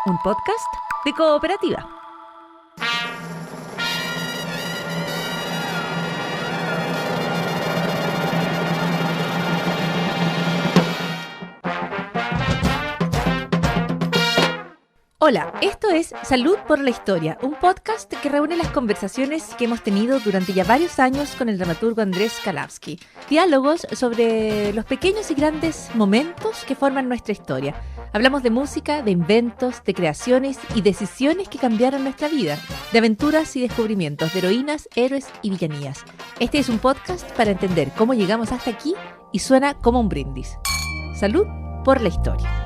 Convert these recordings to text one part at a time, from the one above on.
un podcast de Cooperativa. Hola, esto es Salud por la Historia, un podcast que reúne las conversaciones que hemos tenido durante ya varios años con el dramaturgo Andrés Kalavsky. Diálogos sobre los pequeños y grandes momentos que forman nuestra historia. Hablamos de música, de inventos, de creaciones y decisiones que cambiaron nuestra vida, de aventuras y descubrimientos, de heroínas, héroes y villanías. Este es un podcast para entender cómo llegamos hasta aquí y suena como un brindis. Salud por la Historia.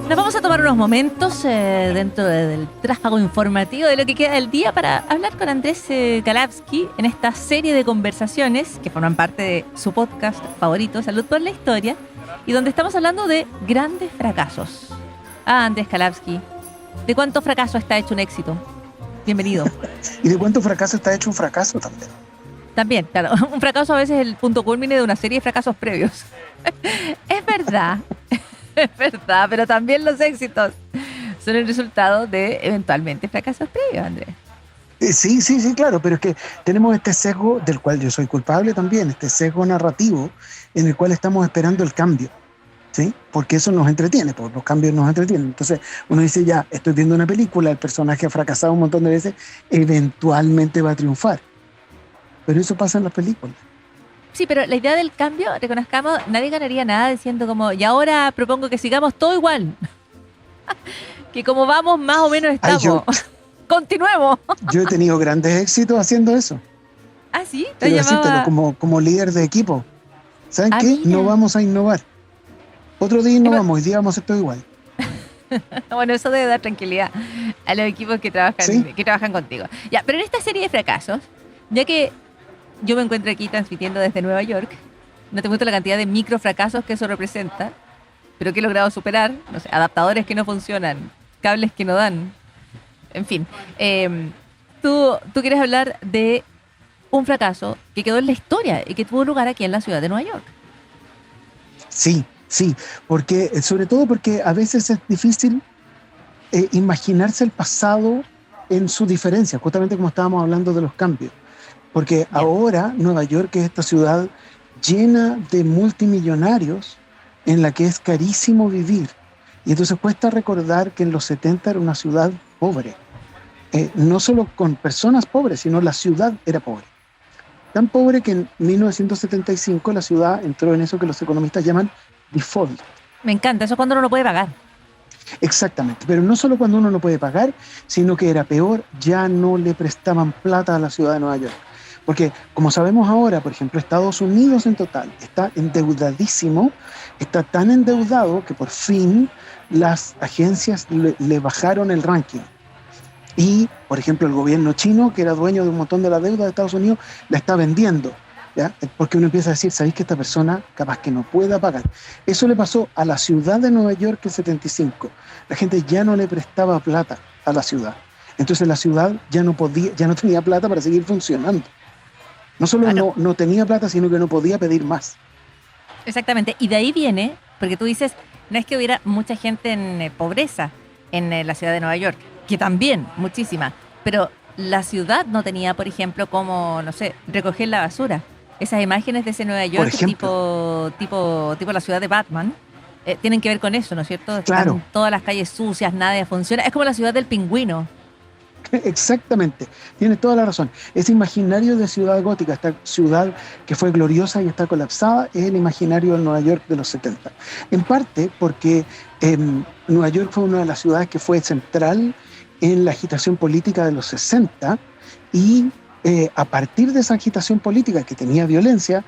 Nos vamos a tomar unos momentos dentro del tráfago informativo de lo que queda del día para hablar con Andrés Kalavsky en esta serie de conversaciones que forman parte de su podcast favorito, Salud por la Historia, y donde estamos hablando de grandes fracasos. Andrés Kalavsky, ¿de cuánto fracaso está hecho un éxito? Bienvenido. ¿Y de cuánto fracaso está hecho un fracaso también? También, claro. Un fracaso a veces es el punto culmine de una serie de fracasos previos. Es verdad. Es verdad, pero también los éxitos son el resultado de eventualmente fracasos previos, Andrés. Sí, claro, pero es que tenemos este sesgo del cual yo soy culpable también, este sesgo narrativo en el cual estamos esperando el cambio, ¿sí? Porque eso nos entretiene, porque los cambios nos entretienen. Entonces uno dice, ya, estoy viendo una película, el personaje ha fracasado un montón de veces, eventualmente va a triunfar. Pero eso pasa en las películas. Sí, pero la idea del cambio, reconozcamos, nadie ganaría nada diciendo como, y ahora propongo que sigamos todo igual. Que como vamos, más o menos estamos. Continuemos. Yo he tenido grandes éxitos haciendo eso. ¿Ah, sí? Quiero decírtelo como líder de equipo. ¿Saben qué? Mira. No vamos a innovar. Otro día innovamos, hoy día vamos a hacer todo igual. Bueno, eso debe dar tranquilidad a los equipos que trabajan, ¿Sí? que trabajan contigo. Ya, pero en esta serie de fracasos, ya que yo me encuentro aquí transmitiendo desde Nueva York, no te cuento la cantidad de micro fracasos que eso representa, pero que he logrado superar, no sé, adaptadores que no funcionan, cables que no dan, en fin. Tú quieres hablar de un fracaso que quedó en la historia y que tuvo lugar aquí en la ciudad de Nueva York. Sí, porque, sobre todo porque a veces es difícil imaginarse el pasado en su diferencia, justamente como estábamos hablando de los cambios. Porque ahora Nueva York es esta ciudad llena de multimillonarios en la que es carísimo vivir. Y entonces cuesta recordar que en los 70 era una ciudad pobre. No solo con personas pobres, sino la ciudad era pobre. Tan pobre que en 1975 la ciudad entró en eso que los economistas llaman default. Me encanta, eso es cuando uno no puede pagar. Exactamente, pero no solo cuando uno no puede pagar, sino que era peor, ya no le prestaban plata a la ciudad de Nueva York. Porque, como sabemos ahora, por ejemplo, Estados Unidos en total está endeudadísimo, está tan endeudado que por fin las agencias le bajaron el ranking. Y, por ejemplo, el gobierno chino, que era dueño de un montón de la deuda de Estados Unidos, la está vendiendo, ¿ya? Porque uno empieza a decir, ¿sabéis que esta persona capaz que no pueda pagar? Eso le pasó a la ciudad de Nueva York en 75. La gente ya no le prestaba plata a la ciudad. Entonces la ciudad ya no tenía plata para seguir funcionando. No solo no tenía plata, sino que no podía pedir más. Exactamente, y de ahí viene, porque tú dices, no es que hubiera mucha gente en pobreza en la ciudad de Nueva York, que también, muchísima, pero la ciudad no tenía, por ejemplo, como, no sé, recoger la basura. Esas imágenes de ese Nueva York tipo la ciudad de Batman, tienen que ver con eso, ¿no es cierto? Claro. Están todas las calles sucias, nada funciona. Es como la ciudad del pingüino. Exactamente, tienes toda la razón. Ese imaginario de ciudad gótica, esta ciudad que fue gloriosa y está colapsada, es el imaginario de Nueva York de los 70. En parte porque Nueva York fue una de las ciudades que fue central en la agitación política de los 60 y a partir de esa agitación política que tenía violencia,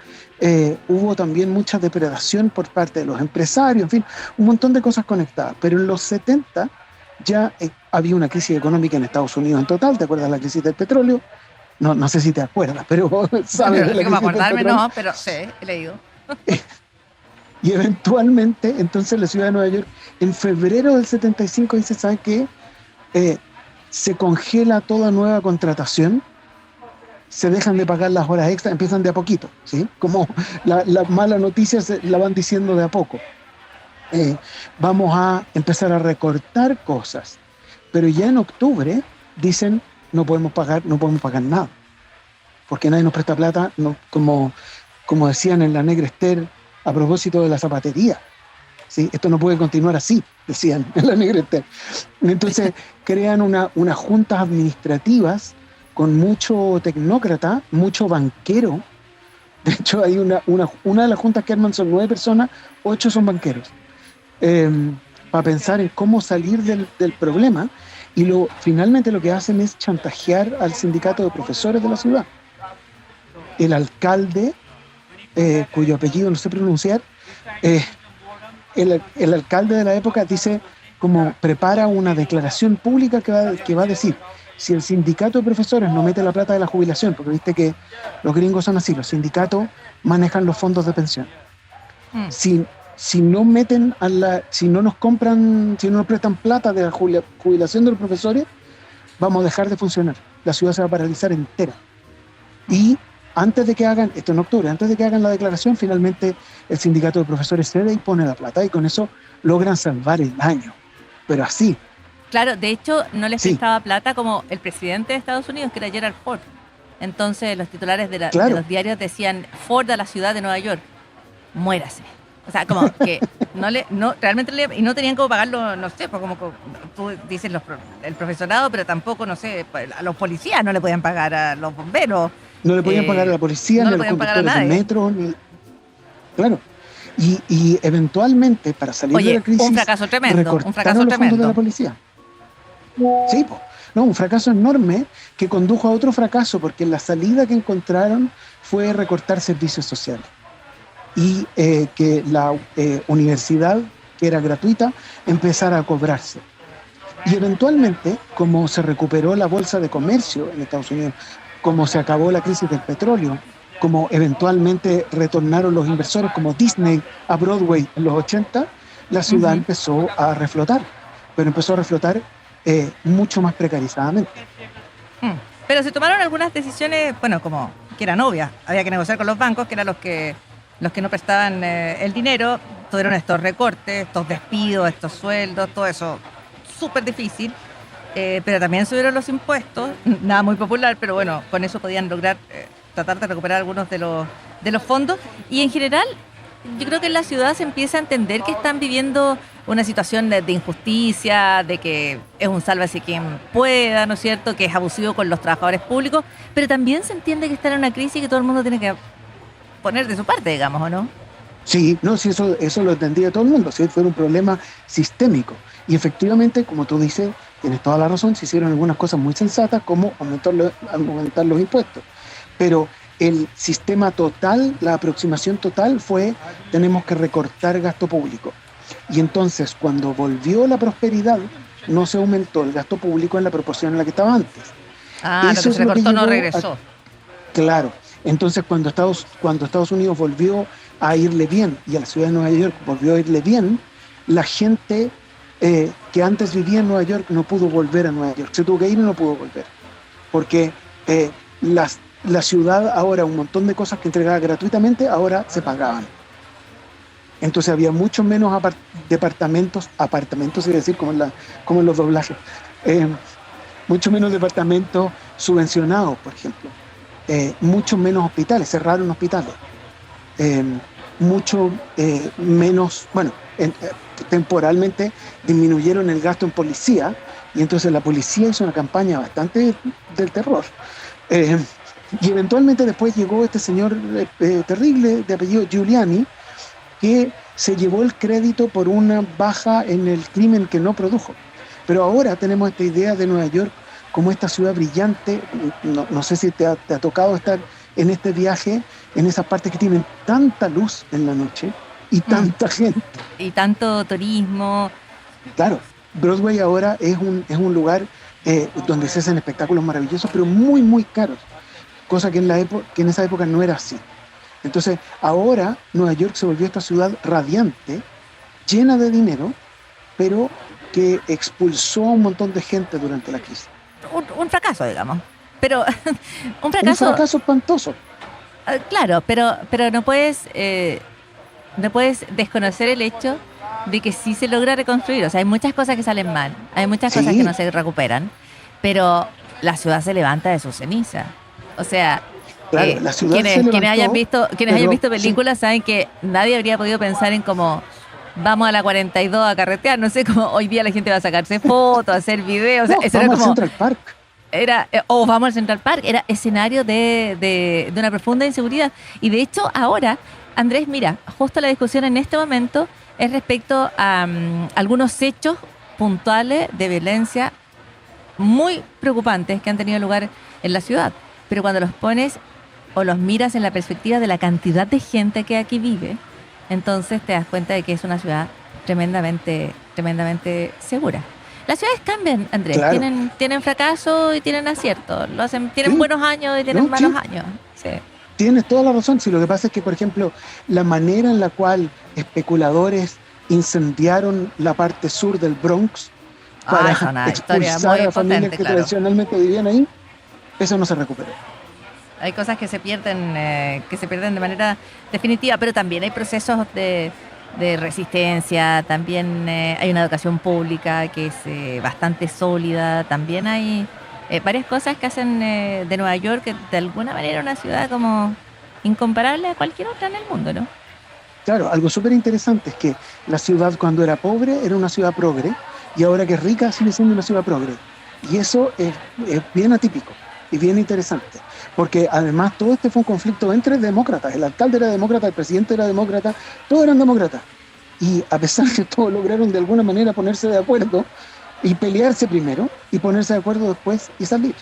hubo también mucha depredación por parte de los empresarios, en fin, un montón de cosas conectadas. Pero en los 70 ya había una crisis económica en Estados Unidos en total. ¿Te acuerdas de la crisis del petróleo? No sé si te acuerdas, pero sabes de la crisis del acordarme, petróleo. no, pero sí, he leído. Y eventualmente, entonces la ciudad de Nueva York, en febrero del 75, dice, ¿saben qué? eh, se congela toda nueva contratación, se dejan de pagar las horas extras, empiezan de a poquito, ¿sí? Como la mala noticia la van diciendo de a poco. Vamos a empezar a recortar cosas, pero ya en octubre dicen no podemos pagar nada, porque nadie nos presta plata, no, como decían en la Negra Esther a propósito de la zapatería, ¿sí? Esto no puede continuar así, decían en la Negra Esther. Entonces crean unas juntas administrativas con mucho tecnócrata, mucho banquero. De hecho, hay una de las juntas que arman son 9 personas, 8 son banqueros, para pensar en cómo salir del problema, y finalmente lo que hacen es chantajear al sindicato de profesores de la ciudad. El alcalde, cuyo apellido no sé pronunciar, el alcalde de la época dice, como prepara una declaración pública que va a decir, si el sindicato de profesores no mete la plata de la jubilación, porque viste que los gringos son así, los sindicatos manejan los fondos de pensión. Si no meten si no nos prestan plata de la jubilación de los profesores, vamos a dejar de funcionar. La ciudad se va a paralizar entera. Y antes de que hagan, esto en octubre, antes de que hagan la declaración, finalmente el sindicato de profesores cede y pone la plata, y con eso logran salvar el año. Pero así. Claro, de hecho, no les prestaba plata como el presidente de Estados Unidos, que era Gerald Ford. Entonces, los titulares de los diarios decían, Ford a la ciudad de Nueva York, muérase. O sea, como que y no tenían cómo pagarlo, no sé, pues como tú dices el profesorado, pero tampoco, no sé, a los policías no le podían pagar, a los bomberos. No le podían pagar a la policía, ni a los conductores del metro, claro. Y eventualmente, para salir de la crisis, un fracaso tremendo. Fondos de la policía. Sí, pues. No, un fracaso enorme que condujo a otro fracaso, porque la salida que encontraron fue recortar servicios sociales. Y que la universidad, que era gratuita, empezara a cobrarse. Y eventualmente, como se recuperó la bolsa de comercio en Estados Unidos, como se acabó la crisis del petróleo, como eventualmente retornaron los inversores como Disney a Broadway en los 80, la ciudad empezó a reflotar, pero empezó a reflotar mucho más precarizadamente. Pero se tomaron algunas decisiones, bueno, como que eran obvias. Había que negociar con los bancos, que eran los que no prestaban el dinero. Tuvieron estos recortes, estos despidos, estos sueldos, todo eso súper difícil. Pero también subieron los impuestos, nada muy popular, pero bueno, con eso podían lograr tratar de recuperar algunos de los fondos. Y en general, yo creo que en la ciudad se empieza a entender que están viviendo una situación de injusticia, de que es un sálvese quien pueda, ¿no es cierto?, que es abusivo con los trabajadores públicos, pero también se entiende que está en una crisis y que todo el mundo tiene que poner de su parte, digamos, ¿o no? Sí, no, sí, eso lo entendía todo el mundo, sí, fue un problema sistémico. Y efectivamente, como tú dices, tienes toda la razón, se hicieron algunas cosas muy sensatas, como aumentar los impuestos. Pero el sistema total, la aproximación total fue, tenemos que recortar gasto público. Y entonces, cuando volvió la prosperidad, no se aumentó el gasto público en la proporción en la que estaba antes. Lo que se recortó no regresó. Claro. Entonces, cuando Estados Unidos volvió a irle bien, y a la ciudad de Nueva York volvió a irle bien, la gente que antes vivía en Nueva York no pudo volver a Nueva York. Se tuvo que ir y no pudo volver. Porque la ciudad ahora, un montón de cosas que entregaba gratuitamente, ahora se pagaban. Entonces había mucho menos apartamentos, es decir, como en los doblajes. Mucho menos departamentos subvencionados, por ejemplo. Mucho menos hospitales, cerraron hospitales. Mucho menos, temporalmente disminuyeron el gasto en policía, y entonces la policía hizo una campaña bastante del terror. Y eventualmente después llegó este señor terrible de apellido Giuliani, que se llevó el crédito por una baja en el crimen que no produjo. Pero ahora tenemos esta idea de Nueva York como esta ciudad brillante. No sé si te ha tocado estar en este viaje, en esas partes que tienen tanta luz en la noche y tanta gente. Y tanto turismo. Claro, Broadway ahora es un lugar donde se hacen espectáculos maravillosos, pero muy, muy caros. Cosa que en esa época no era así. Entonces, ahora Nueva York se volvió esta ciudad radiante, llena de dinero, pero que expulsó a un montón de gente durante la crisis. Un fracaso, digamos. Pero un Un fracaso espantoso. Claro, pero no puedes desconocer el hecho de que sí se logra reconstruir. O sea, hay muchas cosas que salen mal, hay muchas cosas que no se recuperan, pero la ciudad se levanta de su ceniza. O sea, claro, la ciudad quienes hayan visto películas saben que nadie habría podido pensar en como vamos a la 42 a carretear, no sé, como hoy día la gente va a sacarse fotos, a hacer videos. O sea, eso vamos era como al Central Park. Vamos al Central Park, era escenario de una profunda inseguridad. Y de hecho ahora, Andrés, mira, justo la discusión en este momento es respecto a algunos hechos puntuales de violencia muy preocupantes que han tenido lugar en la ciudad. Pero cuando los pones o los miras en la perspectiva de la cantidad de gente que aquí vive, entonces te das cuenta de que es una ciudad tremendamente segura. Las ciudades cambian, Andrés. Claro. Tienen fracaso y tienen acierto. Tienen buenos años y tienen malos años. Sí. Tienes toda la razón. Si lo que pasa es que, por ejemplo, la manera en la cual especuladores incendiaron la parte sur del Bronx para expulsar a familias que tradicionalmente vivían ahí, eso no se recuperó. Hay cosas que se pierden de manera definitiva, pero también hay procesos de resistencia, también hay una educación pública que es bastante sólida, también hay varias cosas que hacen de Nueva York que de alguna manera una ciudad como incomparable a cualquier otra en el mundo, ¿no? Claro, algo súper interesante es que la ciudad cuando era pobre era una ciudad progre y ahora que es rica sigue siendo una ciudad progre. Y eso es bien atípico y bien interesante, porque además todo este fue un conflicto entre demócratas. El alcalde era demócrata, el presidente era demócrata, todos eran demócratas. Y a pesar de todo lograron de alguna manera ponerse de acuerdo y pelearse primero y ponerse de acuerdo después y salir.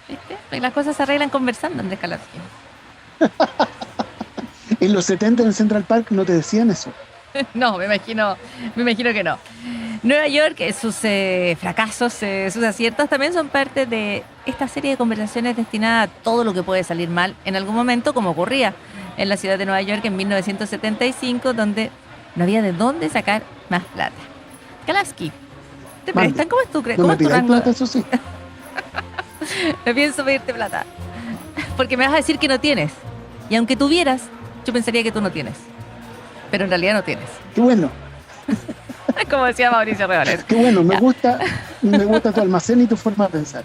¿Viste? Las cosas se arreglan conversando, Andrés Kalavsky. En los 70 en Central Park no te decían eso. No, me imagino que no. Nueva York, sus fracasos, sus aciertos también son parte de esta serie de conversaciones destinadas a todo lo que puede salir mal en algún momento, como ocurría en la ciudad de Nueva York en 1975, donde no había de dónde sacar más plata. Kalavsky, ¿te prestan? ¿Cómo es tu no me pidas plata, eso sí. No pienso pedirte plata, porque me vas a decir que no tienes. Y aunque tuvieras, yo pensaría que tú no tienes. Pero en realidad no tienes. Qué bueno. Como decía Mauricio Reones. Qué bueno, me gusta tu almacén y tu forma de pensar.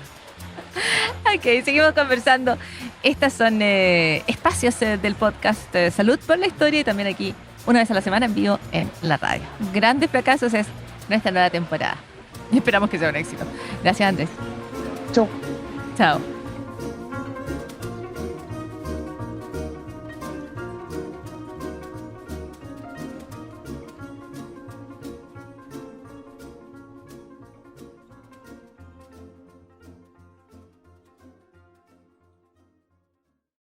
Ok, seguimos conversando. Estas son espacios del podcast Salud por la Historia y también aquí, una vez a la semana en vivo en la radio. Grandes fracasos es nuestra nueva temporada. Y esperamos que sea un éxito. Gracias, Andrés. Chau. Chao.